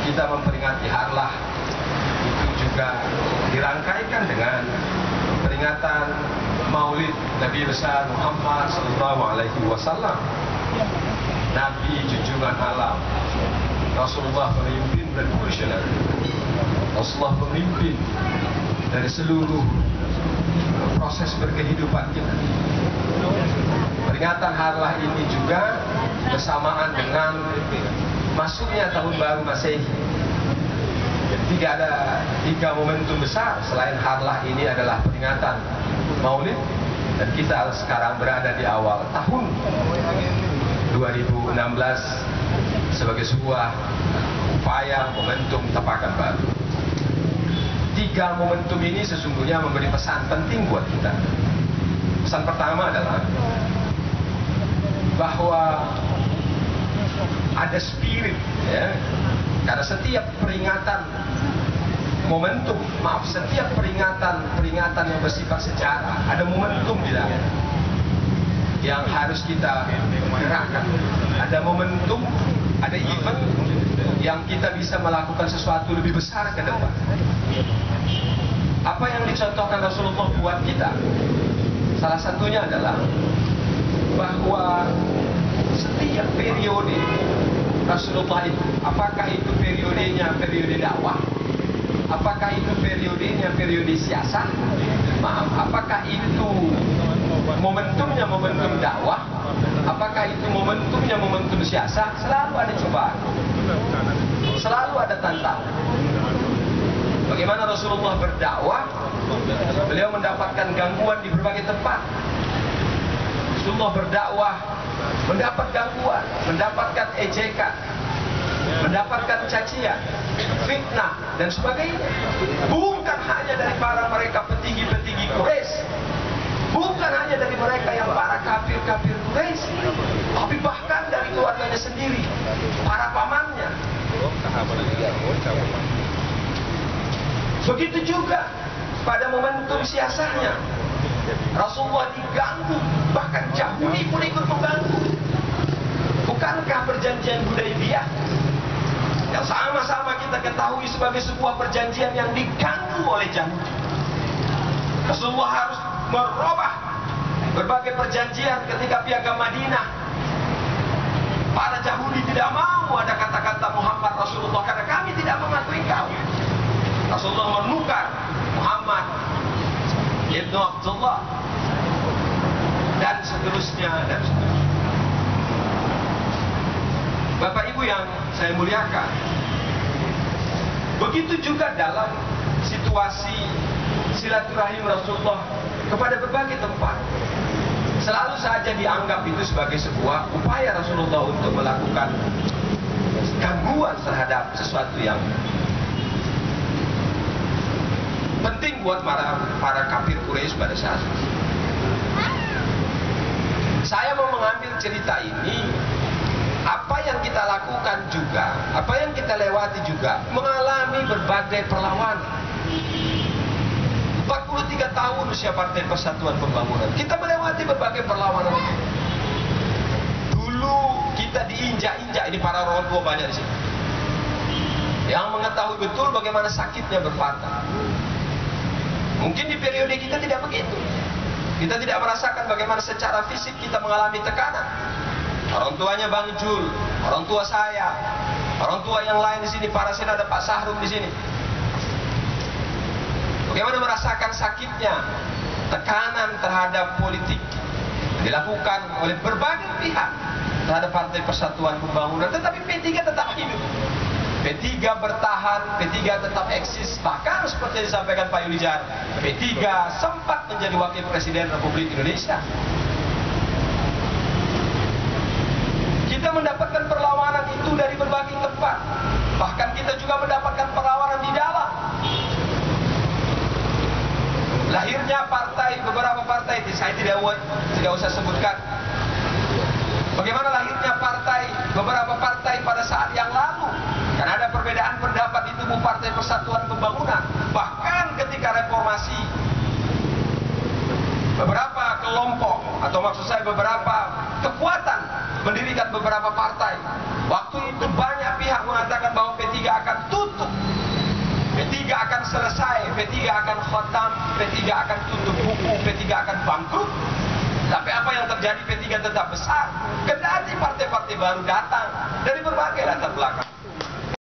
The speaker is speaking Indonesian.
kita memperingati Harlah itu juga dirangkaikan dengan peringatan Maulid Nabi besar Muhammad sallallahu alaihi wasallam. Nabi junjungan alam, Rasulullah pemimpin revolusioner, Rasulullah pemimpin dari seluruh proses berkehidupan kita. Peringatan Harlah ini juga bersamaan dengan masuknya tahun baru Masehi. Jadi ada tiga momentum besar selain Harlah ini adalah peringatan Maulid, dan kita sekarang berada di awal tahun 2016 sebagai sebuah upaya momentum tapakan baru. Tiga momentum ini sesungguhnya memberi pesan penting buat kita. Pesan pertama adalah bahwa ada spirit, ya. Karena setiap peringatan setiap peringatan yang bersifat sejarah ada momentum di dalam yang harus kita gerakkan. Ada momentum, ada event yang kita bisa melakukan sesuatu lebih besar ke depan. Apa yang dicontohkan Rasulullah buat kita? Salah satunya adalah bahwa setiap periode Rasulullah itu, apakah itu periodenya periode dakwah, apakah itu periodenya periode siasat, apakah itu momentumnya momentum dakwah, apakah itu momentumnya momentum siasat, selalu ada cobaan, selalu ada tantangan. Bagaimana Rasulullah berdakwah? Beliau mendapatkan gangguan di berbagai tempat. Rasulullah berdakwah mendapat gangguan, mendapatkan ejekan, mendapatkan cacian, fitnah dan sebagainya. Bukan hanya dari mereka petinggi-petinggi Quraisy, bukan hanya dari mereka yang para kafir-kafir Quraisy, tapi bahkan dari keluarganya sendiri, para pamannya. Begitu juga pada momentum siasatnya, Rasulullah diganggu, bahkan Yahudi pun ikut mengganggu. Bukankah perjanjian Hudaybiyah yang sama-sama kita ketahui sebagai sebuah perjanjian yang diganggu oleh Yahudi? Rasulullah harus merubah berbagai perjanjian ketika piagam Madinah. Para Yahudi tidak mau ada kata-kata Muhammad Rasulullah karena kami tidak mengakui kau. Rasulullah menukar Muhammad Ibnu Abdullah dan seterusnya dan seterusnya. Bapak Ibu yang saya muliakan, begitu juga dalam situasi silaturahim Rasulullah kepada berbagai tempat, selalu saja dianggap itu sebagai sebuah upaya Rasulullah untuk melakukan gangguan terhadap sesuatu yang penting buat para kafir Quraisy pada saat itu. Saya mau mengambil cerita ini, apa yang kita lakukan juga, apa yang kita lewati juga mengalami berbagai perlawanan. 43 tahun usia Partai Persatuan Pembangunan, kita melewati berbagai perlawanan. Dulu kita diinjak-injak, ini para orang tua banyak di sini yang mengetahui betul bagaimana sakitnya berpartai. Mungkin di periode kita tidak begitu. Kita tidak merasakan bagaimana secara fisik kita mengalami tekanan. Orang tuanya Bang Jul, orang tua saya, orang tua yang lain di sini, para sen, ada Pak Sahrum di sini. Bagaimana merasakan sakitnya tekanan terhadap politik dilakukan oleh berbagai pihak terhadap Partai Persatuan Pembangunan, tetapi P3 tetap hidup. P3 bertahan, P3 tetap eksis. Bahkan seperti yang disampaikan Pak Yulijar, P3 sempat menjadi Wakil Presiden Republik Indonesia. Kita mendapatkan perlawanan itu dari berbagai tempat. Bahkan kita juga mendapatkan perlawanan di dalam. Lahirnya partai, beberapa partai, saya tidak usah sebutkan. Bagaimana lahirnya partai, beberapa partai pada saat yang lalu. Karena ada perbedaan pendapat di tubuh Partai Persatuan Pembangunan. Bahkan ketika reformasi, beberapa kelompok, atau maksud saya beberapa kekuatan mendirikan beberapa partai. Waktu itu banyak pihak mengatakan bahwa P3 akan P3 akan khotam, P3 akan tutup buku, P3 akan bangkrut. Tapi apa yang terjadi? P3 tetap besar. Kendati partai-partai baru datang dari berbagai latar belakang.